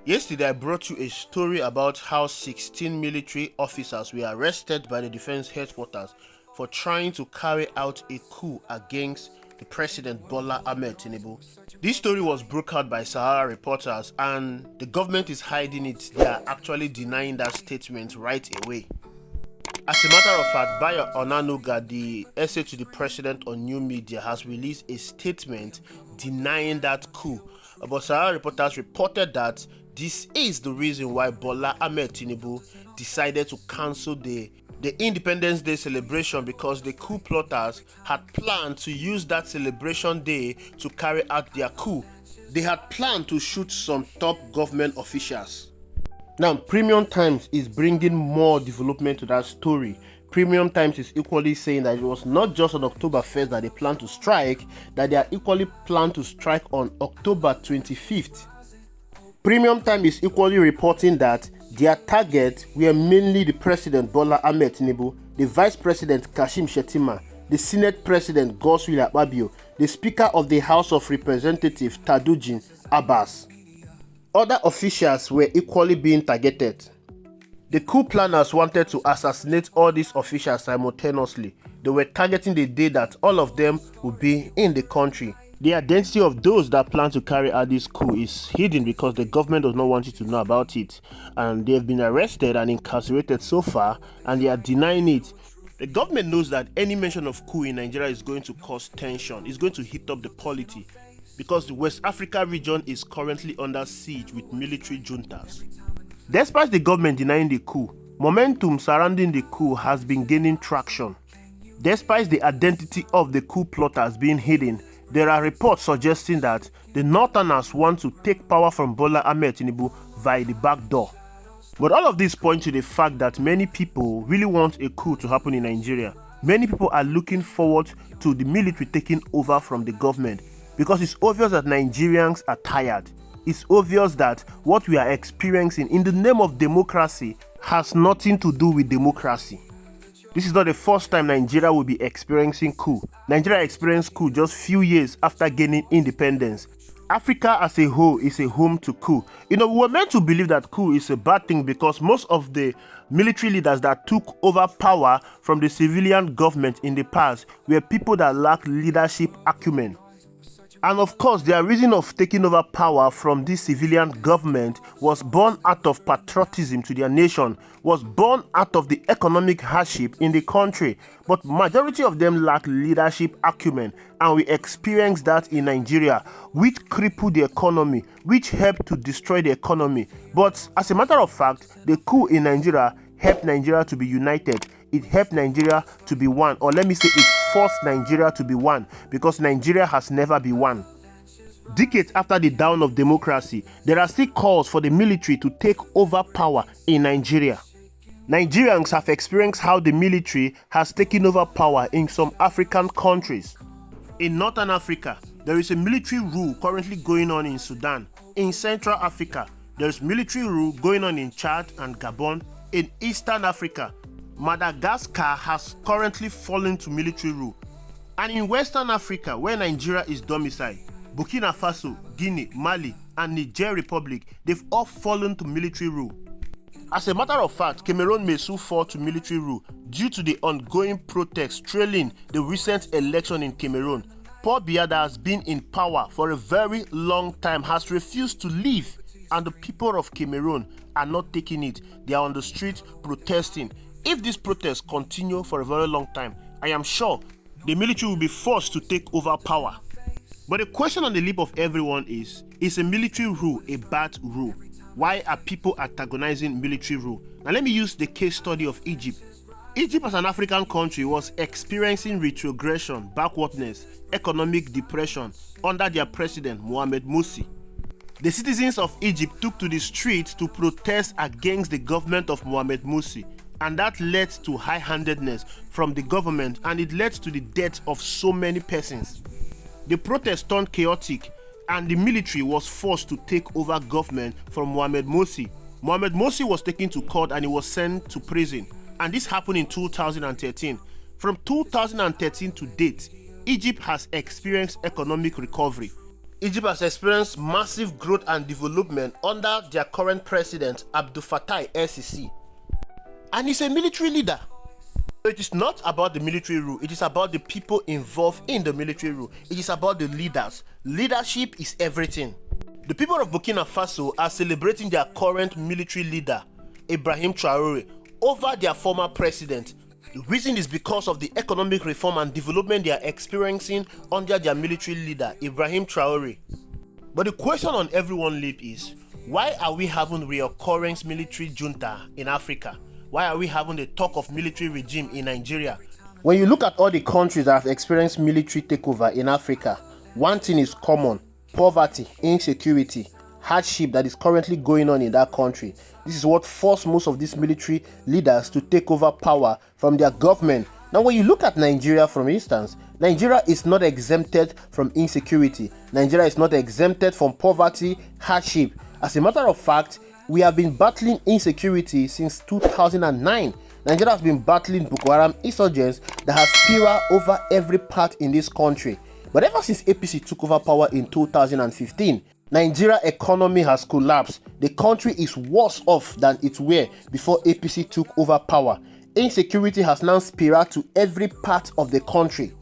Yesterday, I brought you a story about how 16 military officers were arrested by the defense headquarters for trying to carry out a coup against the President Bola Ahmed Tinubu. This story was brokered by Sahara reporters, and the government is hiding it. They are actually denying that statement right away. As a matter of fact, Bayo Onanuga, the essay to the president on new media, has released a statement denying that coup. But Sahara reporters reported that this is the reason why Bola Ahmed Tinubu decided to cancel the Independence Day celebration, because the coup plotters had planned to use that celebration day to carry out their coup. They had planned to shoot some top government officials. Now, Premium Times is bringing more development to that story. Premium Times is equally saying that it was not just on October 1st that they plan to strike, that they are equally planned to strike on October 25th. Premium Times is equally reporting that their target were mainly the President Bola Ahmed Tinubu, the Vice President Kashim Shettima, the Senate President Govt Akpabio, the Speaker of the House of Representatives Tadujin Abass. Other officials were equally being targeted. The coup planners wanted to assassinate all these officials simultaneously. They were targeting the day that all of them would be in the country. The identity of those that plan to carry out this coup is hidden because the government does not want you to know about it. And they have been arrested and incarcerated so far, and they are denying it. The government knows that any mention of coup in Nigeria is going to cause tension. It's going to heat up the polity, because the West Africa region is currently under siege with military juntas. Despite the government denying the coup, momentum surrounding the coup has been gaining traction. Despite the identity of the coup plotters being hidden, there are reports suggesting that the Northerners want to take power from Bola Ahmed Tinubu via the back door. But all of this points to the fact that many people really want a coup to happen in Nigeria. Many people are looking forward to the military taking over from the government, because it's obvious that Nigerians are tired. It's obvious that what we are experiencing in the name of democracy has nothing to do with democracy. This is not the first time Nigeria will be experiencing coup. Nigeria experienced coup just few years after gaining independence. Africa as a whole is a home to coup. We were meant to believe that coup is a bad thing because most of the military leaders that took over power from the civilian government in the past were people that lacked leadership acumen. And of course, their reason of taking over power from this civilian government was born out of patriotism to their nation, was born out of the economic hardship in the country. But majority of them lack leadership acumen, and we experienced that in Nigeria, which crippled the economy, which helped to destroy the economy. But as a matter of fact, the coup in Nigeria helped Nigeria to be united. It helped Nigeria to be one, or let me say it forced Nigeria to be one, because Nigeria has never been one. Decades after the dawn of democracy, there are still calls for the military to take over power in Nigeria. Nigerians have experienced how the military has taken over power in some African countries. In Northern Africa, there is a military rule currently going on in Sudan. In Central Africa, there is military rule going on in Chad and Gabon. In Eastern Africa, Madagascar has currently fallen to military rule. And in Western Africa, where Nigeria is domiciled, Burkina Faso, Guinea, Mali, and Niger Republic, they've all fallen to military rule. As a matter of fact, Cameroon may soon fall to military rule due to the ongoing protests trailing the recent election in Cameroon. Paul Biya that has been in power for a very long time has refused to leave, and the people of Cameroon are not taking it. They are on the street protesting. If these protests continue for a very long time, I am sure the military will be forced to take over power. But the question on the lip of everyone is a military rule a bad rule? Why are people antagonizing military rule? Now let me use the case study of Egypt. Egypt as an African country was experiencing retrogression, backwardness, economic depression under their president Mohamed Morsi. The citizens of Egypt took to the streets to protest against the government of Mohamed Morsi, and that led to high-handedness from the government, and it led to the death of so many persons. The protest turned chaotic, and the military was forced to take over government from Mohamed Morsi. Mohamed Morsi was taken to court and he was sent to prison, and this happened in 2013. From 2013 to date, Egypt has experienced economic recovery. Egypt has experienced massive growth and development under their current president, Abdel Fattah el-Sisi. And he's a military leader. So it is not about the military rule, it is about the people involved in the military rule. It is about the leaders. Leadership is everything. The people of Burkina Faso are celebrating their current military leader, Ibrahim Traoré, over their former president. The reason is because of the economic reform and development they are experiencing under their military leader, Ibrahim Traoré. But the question on everyone's lips is, why are we having reoccurring military junta in Africa? Why are we having the talk of military regime in Nigeria? When you look at all the countries that have experienced military takeover in Africa, one thing is common: poverty, insecurity, hardship that is currently going on in that country. This is what forced most of these military leaders to take over power from their government. Now, when you look at Nigeria, for instance, Nigeria is not exempted from insecurity. Nigeria is not exempted from poverty, hardship. As a matter of fact, we have been battling insecurity since 2009. Nigeria has been battling Boko Haram insurgents that have spiraled over every part in this country. But ever since APC took over power in 2015, Nigeria economy has collapsed. The country is worse off than it were before APC took over power. Insecurity has now spiraled to every part of the country.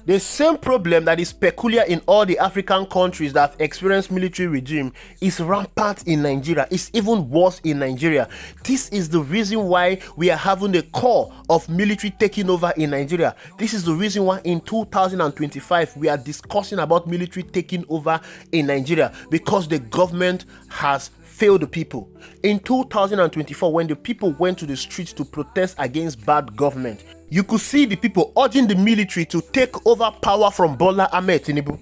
The same problem that is peculiar in all the African countries that have experienced military regime is rampant in Nigeria. It's even worse in Nigeria. This is the reason why we are having the core of military taking over in Nigeria. This is the reason why in 2025 we are discussing about military taking over in Nigeria, because the government has failed the people. In 2024, when the people went to the streets to protest against bad government, you could see the people urging the military to take over power from Bola Ahmed Tinubu.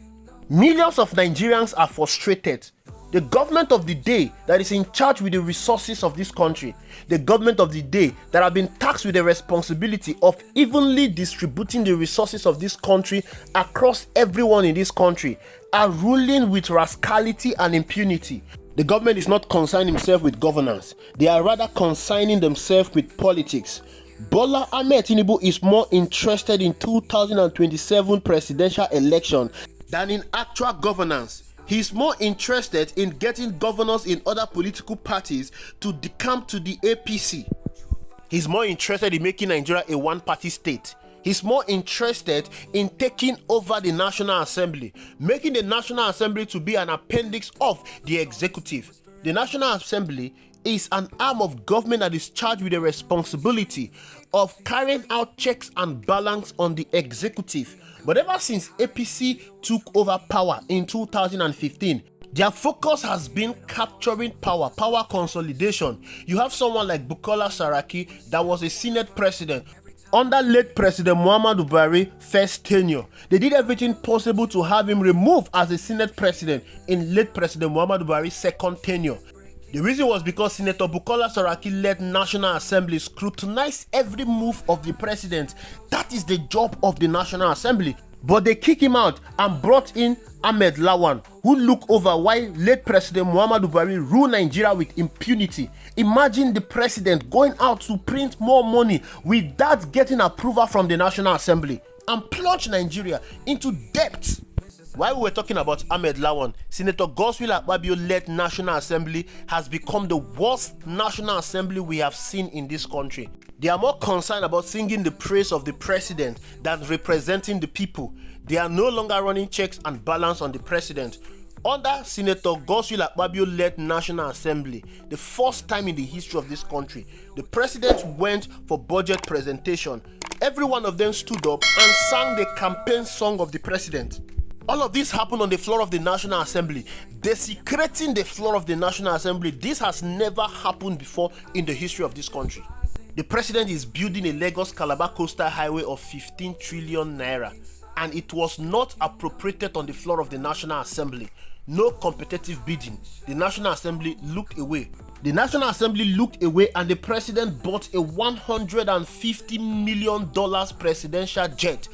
Millions of Nigerians are frustrated. The government of the day that is in charge with the resources of this country, the government of the day that have been tasked with the responsibility of evenly distributing the resources of this country across everyone in this country, are ruling with rascality and impunity. The government is not concerning themselves with governance. They are rather concerning themselves with politics. Bola Ahmed Tinubu is more interested in 2027 presidential election than in actual governance. He is more interested in getting governors in other political parties to decamp to the APC. He's more interested in making Nigeria a one-party state. He's more interested in taking over the National Assembly, making the National Assembly to be an appendix of the executive. The National Assembly is an arm of government that is charged with the responsibility of carrying out checks and balance on the executive. But ever since APC took over power in 2015, their focus has been capturing power consolidation. You have someone like Bukola Saraki that was a Senate president under late President Muhammadu Buhari's first tenure. They did everything possible to have him removed as a Senate president in late President Muhammadu Buhari's second tenure. The reason was because Senator Bukola Saraki led National Assembly scrutinize every move of the president. That is the job of the National Assembly. But they kicked him out and brought in Ahmed Lawan, who looked over while late President Muhammadu Buhari ruled Nigeria with impunity. Imagine the president going out to print more money without getting approval from the National Assembly and plunge Nigeria into debt. While we were talking about Ahmed Lawan, Senator Govt Akpabio-led National Assembly has become the worst National Assembly we have seen in this country. They are more concerned about singing the praise of the president than representing the people. They are no longer running checks and balance on the president. Under Senator Govt Akpabio-led National Assembly, the first time in the history of this country, the president went for budget presentation. Every one of them stood up and sang the campaign song of the president. All of this happened on the floor of the National Assembly, desecrating the floor of the National Assembly. This has never happened before in the history of this country. The president is building a Lagos-Calabar coastal highway of 15 trillion naira, and it was not appropriated on the floor of the National Assembly. No competitive bidding. The National Assembly looked away. The National Assembly looked away, and the president bought a $150 million presidential jet.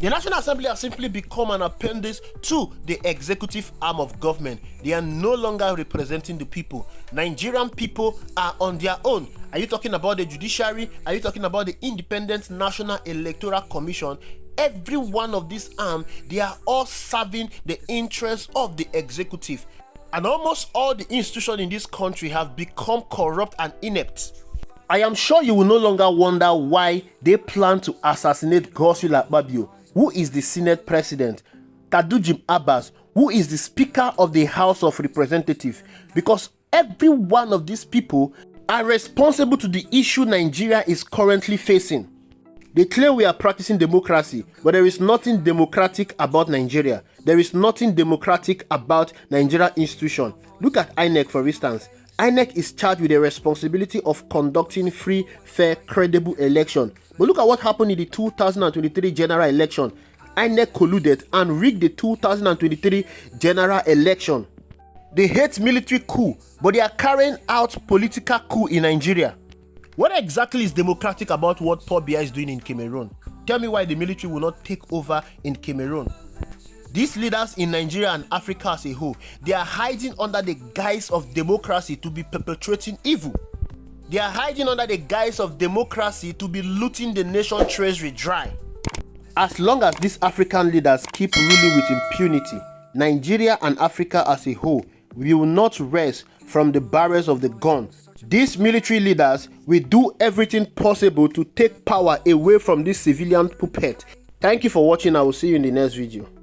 The National Assembly has simply become an appendix to the executive arm of government. They are no longer representing the people. Nigerian people are on their own. Are you talking about the judiciary? Are you talking about the Independent National Electoral Commission? every one of these arms, they are all serving the interests of the executive. And almost all the institutions in this country have become corrupt and inept. I am sure you will no longer wonder why they plan to assassinate Godswill Akpabio, who is the Senate President, Tadujim Abass, who is the Speaker of the House of Representatives, because every one of these people are responsible to the issue Nigeria is currently facing. They claim we are practicing democracy, but there is nothing democratic about Nigeria. There is nothing democratic about Nigeria institution. Look at INEC, for instance. INEC is charged with the responsibility of conducting free, fair, credible election. But look at what happened in the 2023 general election. INEC colluded and rigged the 2023 general election. They hate military coup, but they are carrying out political coup in Nigeria. What exactly is democratic about what Paul Biya is doing in Cameroon? Tell me why the military will not take over in Cameroon. These leaders in Nigeria and Africa as a whole, they are hiding under the guise of democracy to be perpetrating evil. They are hiding under the guise of democracy to be looting the nation treasury dry. As long as these African leaders keep ruling with impunity, Nigeria and Africa as a whole will not rest from the barrels of the gun. These military leaders will do everything possible to take power away from this civilian puppet. Thank you for watching. I will see you in the next video.